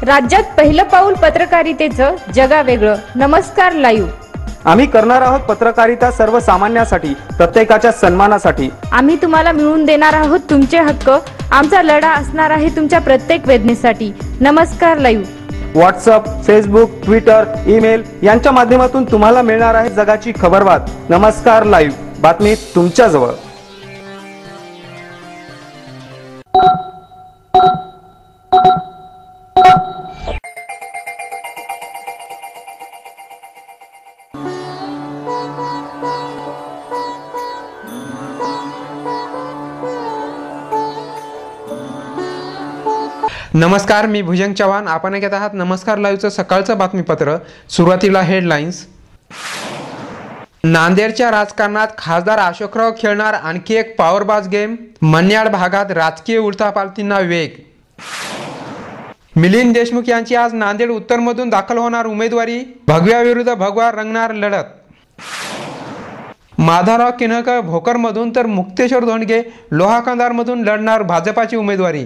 राज्यात पहिलं पाऊल पत्रकारितेचं जगावेगळं. नमस्कार लाईव्ह. आम्ही करणार आहोत पत्रकारिता सर्वसामान्यांसाठी, प्रत्येकाच्या सन्मानासाठी. आम्ही तुम्हाला मिळवून देणार आहोत तुमचे हक्क. आमचा लढा असणार आहे तुमच्या प्रत्येक वेदनेसाठी. नमस्कार live. WhatsApp, Facebook, Twitter, email यांच्या माध्यमातून तुम्हाला मिळणार आहे जगाची खबरबात. नमस्कार लाईव्ह, बातमी तुमच्या जवळ. नमस्कार, मी भुजंग चव्हाण. आपण ऐकत आहात नमस्कार लाईव्हचं सकाळचं बातमीपत्र. सुरुवातीला हेडलाईन्स. नांदेडच्या राजकारणात खासदार अशोकराव खेळणार आणखी एक पॉवरबाज गेम. मन्याड भागात राजकीय उलथापालथींना वेग. मिलिंद देशमुख यांची आज नांदेड उत्तरमधून दाखल होणार उमेदवारी. भगव्या विरुद्ध भगवा रंगणार लढत. माधवराव किनळकर भोकरमधून तर मुक्तेश्वर धोंडगे लोहाकंदारमधून लढणार भाजपाची उमेदवारी.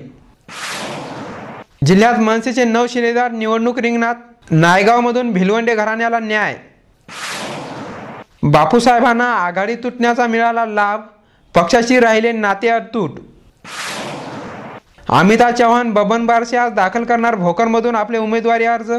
जिल्ह्यात मनसेचे 9 शिलेदार निवडणूक रिंगणात. नायगावमधून भिलवंडे घराण्याला न्याय. बापूसाहेबांना आघाडी तुटण्याचा मिळाला लाभ. पक्षाशी राहिले नाते अतूट. अमिताभ चव्हाण बबन बारसे आज दाखल करणार भोकरमधून आपले उमेदवारी अर्ज.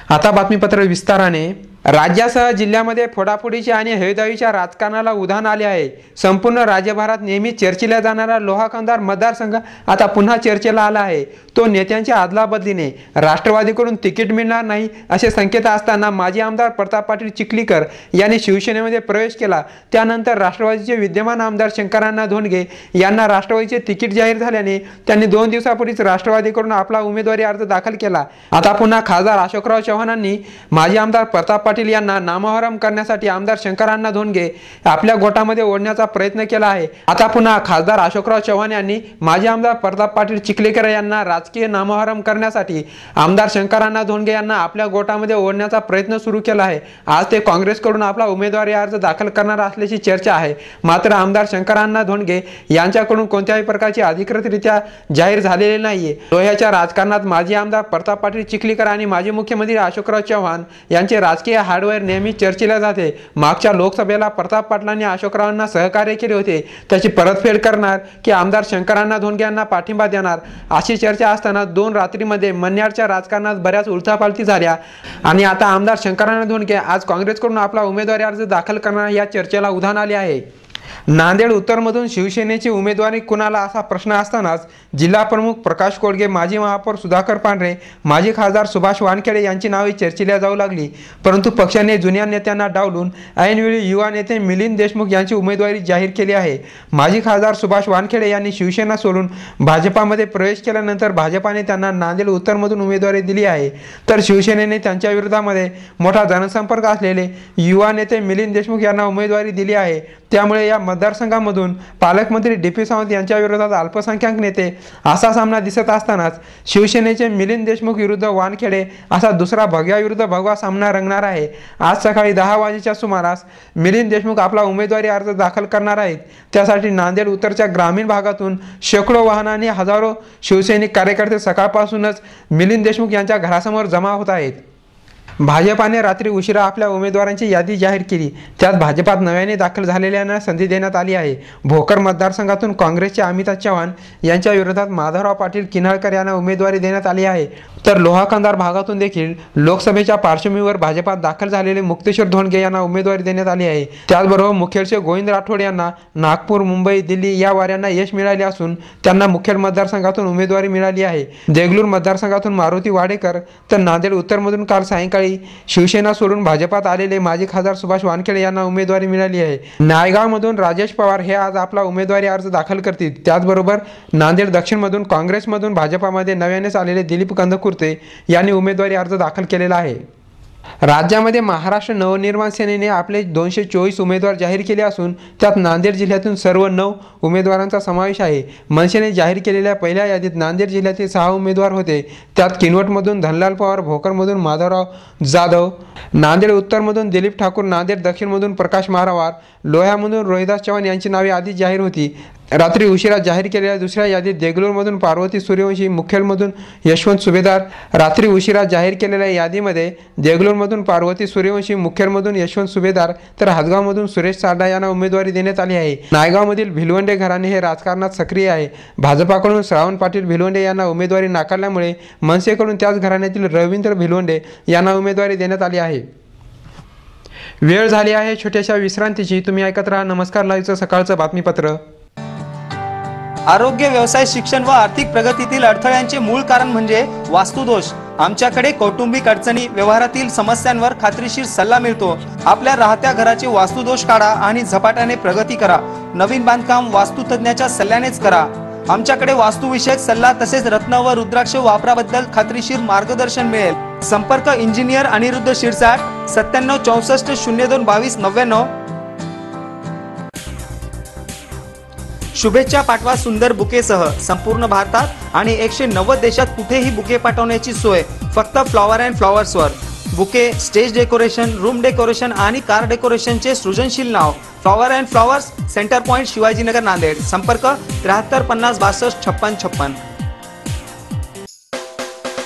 आता बातमीपत्र विस्ताराने. राज्यासह जिल्ह्यामध्ये फोडाफोडीच्या आणि हेळदावीच्या राजकारणाला उधाण आले आहे. संपूर्ण राज्यभरात नेहमी चर्चेला जाणारा लोहाकंदार मतदारसंघ आता पुन्हा चर्चेला आला आहे. तो नेत्यांच्या अदलाबदलीने राष्ट्रवादीकडून तिकीट मिळणार नाही असे संकेत असताना माजी आमदार प्रताप पाटील चिखलीकर यांनी शिवसेनेमध्ये प्रवेश केला. त्यानंतर राष्ट्रवादीचे विद्यमान आमदार शंकरअण्णा धोंडगे यांना राष्ट्रवादीचे तिकीट जाहीर झाल्याने त्यांनी 2 दिवसापूर्वीच राष्ट्रवादीकडून आपला उमेदवारी अर्ज दाखल केला. आता पुन्हा खासदार अशोकराव चव्हाणांनी माजी आमदार प्रताप पाटील यांना नामोहरम करण्यासाठी आमदार शंकरअण्णा धोंडगे आपल्या गोटामध्ये ओढण्याचा प्रयत्न केला आहे. आता पुन्हा खासदार अशोकराव चव्हाण यांनी माजी आमदार प्रताप पाटील चिखलीकर यांना राजकीय नामोहरम करण्यासाठी आमदार शंकरअण्णा धोंडगे यांना आपल्या गोटामध्ये ओढण्याचा प्रयत्न सुरू केला आहे. आज ते काँग्रेसकडून आपला उमेदवारी अर्ज दाखल करणार असल्याची चर्चा आहे. मात्र आमदार शंकरअण्णा धोंडगे यांच्याकडून कोणत्याही प्रकारची अधिकृतरित्या जाहीर झालेले नाहीये. लोह्याच्या राजकारणात माजी आमदार प्रताप पाटील चिखलीकर आणि माजी मुख्यमंत्री अशोकराव चव्हाण यांचे राजकीय हार्डवेअर नेहमी चर्चेला जाते. मागच्या लोकसभेला प्रताप पाटलांनी अशोकरावांना सहकार्य केले होते, त्याची परतफेड करणार की आमदार शंकरअण्णा धोंडगे यांना पाठिंबा देणार अशी चर्चा असताना 2 रात्रीमध्ये मन्याडच्या राजकारणात बऱ्याच उलथापालथी झाल्या आणि आता आमदार शंकरअण्णा धोंडगे आज काँग्रेसकडून आपला उमेदवारी अर्ज दाखल करणार या चर्चेला उधाण आले आहे. नांदेड उत्तरमधून शिवसेनेची उमेदवारी कुणाला असा प्रश्न असतानाच जिल्हा प्रमुख प्रकाश कोडगे, माजी महापौर सुधाकर पांढरे, माजी खासदार सुभाष वानखेडे यांची नावे चर्चेला जाऊ लागली. परंतु पक्षाने जुन्या नेत्यांना डावलून ऐनवेळी युवा नेते मिलिंद देशमुख यांची उमेदवारी जाहीर केली आहे. माजी खासदार सुभाष वानखेडे यांनी शिवसेना सोडून भाजपामध्ये प्रवेश केल्यानंतर भाजपाने त्यांना नांदेड उत्तरमधून उमेदवारी दिली आहे. तर शिवसेनेने त्यांच्या विरोधामध्ये मोठा जनसंपर्क असलेले युवा नेते मिलिंद देशमुख यांना उमेदवारी दिली आहे. त्यामुळे या मतदारसंघामधून पालकमंत्री डी.पी. सावंत यांच्या विरोधात अल्पसंख्याक नेते असा सामना दिसत असतानाच शिवसेनेचे मिलिंद देशमुख विरुद्ध वानखेडे असा दुसरा भगव्या विरुद्ध भगवा सामना रंगणार आहे. आज सकाळी 10 वाजेच्या सुमारास मिलिंद देशमुख आपला उमेदवारी अर्ज दाखल करणार आहेत. त्यासाठी नांदेड उत्तरच्या ग्रामीण भागातून शेकडो वाहनांनी हजारो शिवसैनिक कार्यकर्ते सकाळपासूनच मिलिंद देशमुख यांच्या घरासमोर जमा होत आहेत. भाजपाने रात्री उशिरा आपल्या उमेदवारांची यादी जाहीर केली. त्यात भाजपात नव्याने दाखल झालेल्यांना संधी देण्यात आली आहे. भोकर मतदारसंघातून काँग्रेसचे अमिताभ चव्हाण यांच्या विरोधात माधवराव पाटील किनळकर यांना उमेदवारी देण्यात आली आहे. तर लोहाकंदार भागातून देखील लोकसभेच्या पार्श्वभूमीवर भाजपात दाखल झालेले मुक्तेश्वर धोंडगे यांना उमेदवारी देण्यात आली आहे. त्याचबरोबर मुखेडचे गोविंद राठोड यांना नागपूर, मुंबई, दिल्ली या वाऱ्यांना यश मिळाले असून त्यांना मुखेड मतदारसंघातून उमेदवारी मिळाली आहे. देगलूर मतदारसंघातून मारुती वाडेकर तर नांदेड उत्तरमधून काल सायंकाळी शिवसेना सोडून भाजपात आलेले माजी खासदार सुभाष वानखेडे यांना उमेदवारी मिळाली आहे. नायगावमधून राजेश पवार हे आज आपला उमेदवारी अर्ज दाखल करतील. त्याचबरोबर नांदेड दक्षिणमधून काँग्रेसमधून भाजपामध्ये नव्यानेच आलेले दिलीप कंदकुर्ते यांनी उमेदवारी अर्ज दाखल केलेला आहे. राज्यामध्ये महाराष्ट्र नवनिर्माण सेनेने आपले 224 उमेदवार जाहीर केले असून त्यात नांदेड जिल्ह्यातून सर्व 9 उमेदवारांचा समावेश आहे. मनसेने जाहीर केलेल्या पहिल्या यादीत नांदेड जिल्ह्यातील 6 उमेदवार होते. त्यात किनवटमधून धनलाल पवार, भोकरमधून माधवराव जाधव, नांदेड उत्तरमधून दिलीप ठाकूर, नांदेड दक्षिणमधून प्रकाश महारावार, लोह्यामधून रोहिदास चव्हाण यांची नावे आधीच जाहीर होती. रात्री उशिरा जाहीर केलेल्या दुसऱ्या यादीत देगलूरमधून पार्वती सूर्यवंशी, मुखेडमधून यशवंत सुभेदार. रात्री उशिरा जाहीर केलेल्या यादीमध्ये देगलूरमधून पार्वती सूर्यवंशी, मुखेडमधून यशवंत सुभेदार तर हदगावमधून सुरेश सारडा यांना उमेदवारी देण्यात आली आहे. नायगावमधील भिलवंडे घराणे हे राजकारणात सक्रिय आहे. भाजपाकडून श्रावण पाटील भिलवंडे यांना उमेदवारी नाकारल्यामुळे मनसेकडून त्याच घराण्यातील रवींद्र भिलवंडे यांना उमेदवारी देण्यात आली आहे. वेळ झाली आहे छोट्याशा विश्रांतीची. तुम्ही ऐकत राहा नमस्कार लाईव्हचं सकाळचं बातमीपत्र. आरोग्य, व्यवसाय, शिक्षण व आर्थिक प्रगतीतील अडथळ्यांचे मूळ कारण म्हणजे वास्तुदोष. आमच्याकडे कौटुंबिक अडचणी, व्यवहारातील समस्यांवर खात्रीशीर सल्ला मिळतो. आपल्या राहत्या घराचे वास्तुदोष काढा आणि झपाट्याने प्रगती करा. नवीन बांधकाम वास्तुतज्ञाच्या सल्ल्यानेच करा. आमच्याकडे वास्तुविषयक सल्ला तसेच रत्न व रुद्राक्ष वापराबद्दल खात्रीशीर मार्गदर्शन मिळेल. संपर्क इंजिनियर अनिरुद्ध शिरसाट, 97 64 02 22 99. शुभेच्छा पाठवा सुंदर बुकेसह. संपूर्ण भारतात आणि 190 देशात कुठेही बुके पाठवण्याची सोय फक्त फ्लॉवर अँड फ्लॉवर्सवर. Bouquet, stage decoration, room decoration आणि कार डेकोरेशनचे सृजनशील नाव flower and flowers, centre point, Shivajinagar, Nanded. संपर्क 73 50 62 56 56.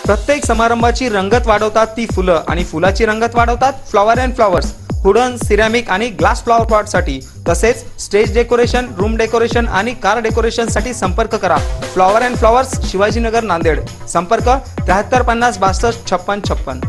प्रत्येक समारंभाची रंगत वाढवतात ती फुलं आणि फुलाची रंगत वाढवतात flower and flowers. Wooden, ceramic आणि ग्लास फ्लॉवर पॉटसाठी तसेच स्टेज डेकोरेशन, रूम डेकोरेशन आणि कार डेकोरेशनसाठी संपर्क करा. Flower and flowers, Shivajinagar, Nanded. संपर्क 73 50 62 56 56.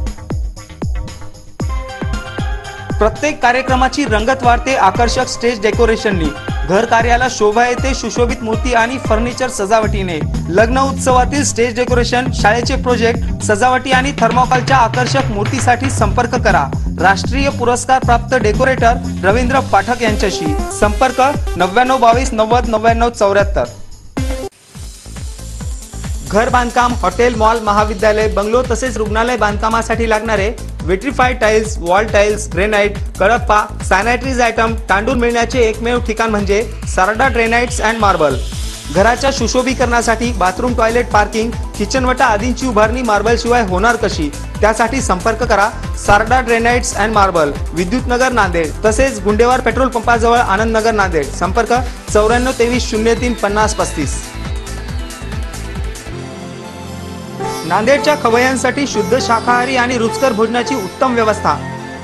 प्रत्येक कार्यक्रमाची रंगत वाढते आकर्षक स्टेज डेकोरेशननी. घर कार्याला शोभा येते सुशोभित मूर्ती आणि फर्निचर सजावटीने. लग्न उत्सवातील स्टेज डेकोरेशन, शाळेचे प्रोजेक्ट, सजावटी आणि थर्मोकॉलच्या आकर्षक मूर्तीसाठी संपर्क करा. राष्ट्रीय पुरस्कार प्राप्त डेकोरेटर रवींद्र पाठक यांच्याशी. संपर्क 99 22 90 99 74. घर बांधकाम, हॉटेल, मॉल, महाविद्यालय, बंगलो तसेच रुग्णालय बांधकामासाठी लागणारे vitrified tiles, wall tiles, granite, Kadappa, sanitaries item, तांडूळ मिळण्याचे एकमेव ठिकाण म्हणजे सारडा ग्रेनाइट्स अँड मार्बल. घराच्या सुशोभीकरणासाठी बाथरूम, टॉयलेट, पार्किंग, किचनवटा आदींची उभारणी मार्बल शिवाय होणार कशी? त्यासाठी संपर्क करा Sarda granites and marble, Vidyutnagar, Nanded. तसेच गुंडेवार पेट्रोल पंपाजवळ, आनंदनगर, नांदेड. संपर्क 94 23 03 50 35. नांदेडच्या खवय्यांसाठी शुद्ध शाकाहारी आणि रुचकर भोजनाची उत्तम व्यवस्था.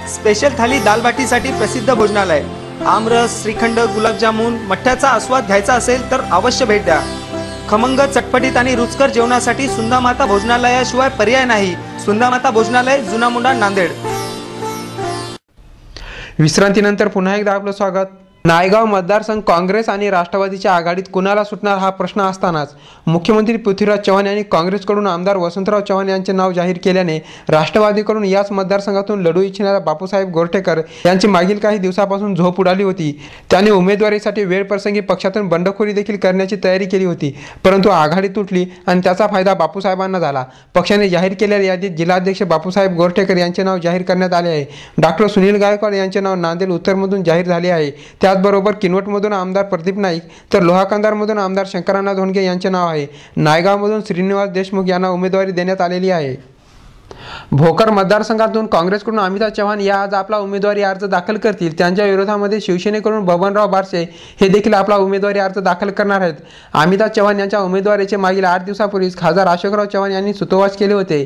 स्पेशल थाली दालबाटीसाठी प्रसिद्ध भोजनालय. आमरस, श्रीखंड, गुलाबजामुन, मठ्ठ्याचा आस्वाद घ्यायचा असेल तर अवश्य भेट द्या. खमंग, चटपटीत आणि रुचकर जेवणासाठी सुंदामाता भोजनालयाशिवाय पर्याय नाही. सुंदामाता भोजनालय, जुना मुंडा, नांदेड. विश्रांतीनंतर पुन्हा एकदा आपलं स्वागत. नायगाव मतदारसंघ काँग्रेस आणि राष्ट्रवादीच्या आघाडीत कुणाला सुटणार हा प्रश्न असतानाच मुख्यमंत्री पृथ्वीराज चव्हाण यांनी काँग्रेसकडून आमदार वसंतराव चव्हाण यांचे नाव जाहीर केल्याने राष्ट्रवादीकडून याच मतदारसंघातून लढू इच्छिणाऱ्या बापूसाहेब गोरठेकर यांची मागील काही दिवसापासून झोप उडाली होती. त्यांनी उमेदवारीसाठी वेळप्रसंगी पक्षातून बंडखोरी देखील करण्याची तयारी केली होती, परंतु आघाडी तुटली आणि त्याचा फायदा बापूसाहेबांना झाला. पक्षाने जाहीर केलेल्या यादीत जिल्हाध्यक्ष बापूसाहेब गोरठेकर यांचे नाव जाहीर करण्यात आले आहे. डॉक्टर सुनील गायकवाड यांचे नाव नांदेड उत्तरमधून जाहीर झाले आहे. त्याचबरोबर किनवटमधून आमदार प्रदीप नाईक तर लोहाकंदारमधून आमदार शंकरांना धोंडगे यांचे नाव आहे. नायगावमधून श्रीनिवास देशमुख यांना उमेदवारी देण्यात आलेली आहे. भोकर मतदारसंघातून काँग्रेसकडून अमिता चव्हाण या आज आपला उमेदवारी अर्ज दाखल करतील. त्यांच्या विरोधामध्ये शिवसेनेकडून बबनराव बारसे हे देखील आपला उमेदवारी अर्ज दाखल करणार आहेत. अमिता चव्हाण यांच्या उमेदवारीचे मागील 8 दिवसापूर्वीच खासदार अशोकराव चव्हाण यांनी सुतोवाच केले होते.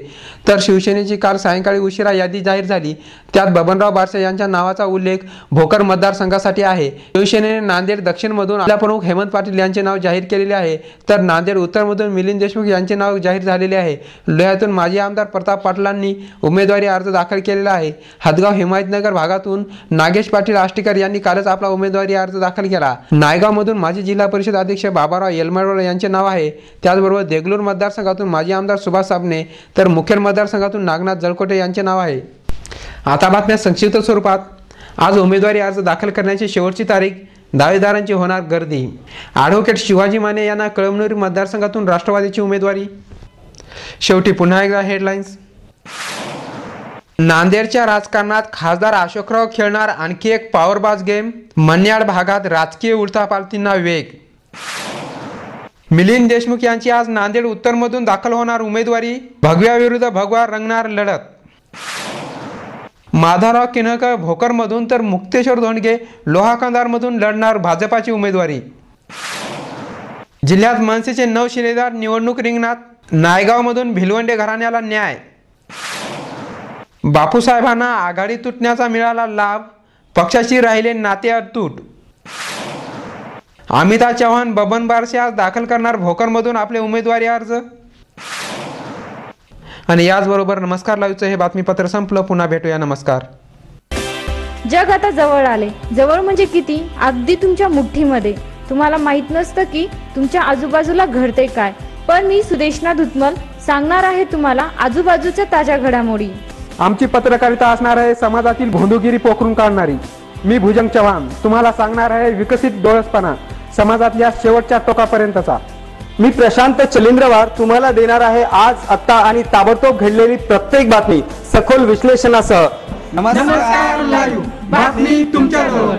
तर शिवसेनेची काल सायंकाळी उशिरा यादी जाहीर झाली. त्यात बबनराव बारसे यांच्या नावाचा उल्लेख भोकर मतदारसंघासाठी आहे. शिवसेनेने नांदेड दक्षिणमधून जिल्हा प्रमुख हेमंत पाटील यांचे नाव जाहीर केलेले आहे. तर नांदेड उत्तरमधून मिलिंद देशमुख यांचे नाव जाहीर झालेले आहे. लोह्यातून माजी आमदार प्रताप पाटलांनी उमेदवारी अर्ज दाखल केलेला आहे. हदगाव हिमायतनगर भागातून नागेश पाटील आष्टीकर यांनी कालच आपला उमेदवारी अर्ज दाखल केला. नायगावमधून माजी जिल्हा परिषद अध्यक्ष बाबाराव येलमाडवाळ यांचे नाव आहे. त्याचबरोबर देगलूर मतदारसंघातून माजी आमदार सुभाष साबणे तर मुखेड मतदारसंघातून नागनाथ जळकोटे यांचे नाव आहे. आता बातम्या संक्षिप्त स्वरूपात. आज उमेदवारी अर्ज दाखल करण्याची शेवटची तारीख. दावेदारांची होणार गर्दी. ॲडव्होकेट शिवाजी माने यांना कळमनुरी मतदारसंघातून राष्ट्रवादीची उमेदवारी. शेवटी पुन्हा एकदा हेडलाईन्स. नांदेडच्या राजकारणात खासदार अशोकराव खेळणार आणखी एक पॉवरबाज गेम. मन्याड भागात राजकीय उलथापालथींना वेग. मिलिंद देशमुख यांची आज नांदेड उत्तरमधून दाखल होणार उमेदवारी. भगव्या विरुद्ध भगवा रंगणार लढत. माधवराव किनकर भोकरमधून तर मुक्तेश्वर धोंडगे लोहाकंदारमधून लढणार भाजपाची उमेदवारी. जिल्ह्यात मनसेचे 9 शिलेदार निवडणूक रिंगणात, नायगावमधून भिलवंडे घराण्याला न्याय. बापूसाहेबांना आघाडी तुटण्याचा मिळाला लाभ, पक्षाशी राहिले नाते अतूट. अमिता चव्हाण बबन बारसे आज दाखल करणार भोकरमधून आपले उमेदवारी अर्ज. आणि याचबरोबर नमस्कार लाईव्हचं हे बातमीपत्र संपलं. पुन्हा भेटूया. नमस्कार. जग आता जवळ आले. जवळ म्हणजे किती? अगदी तुमच्या मुठ्ठीमध्ये. तुम्हाला माहित नसतं की तुमच्या आजूबाजूला घडते काय, पण मी सुदेशना धुतमल सांगणार आहे तुम्हाला आजूबाजूच्या ताज्या घडामोडी. आमची पत्रकारिता असणार आहे समाजातील भोंदूगिरी पोखरून काढणारी. मी भुजंग चव्हाण तुम्हाला सांगणार आहे विकसित डोळसपणा समाजातल्या शेवटच्या टोकापर्यंतचा. मी प्रशांत चलिंद्रवार तुम्हाला देणार आहे आज, आत्ता आणि ताबडतोब घडलेली प्रत्येक बातमी सखोल विश्लेषणासह. नमस्कार लाईव्ह बातमी तुमच्याजवळ.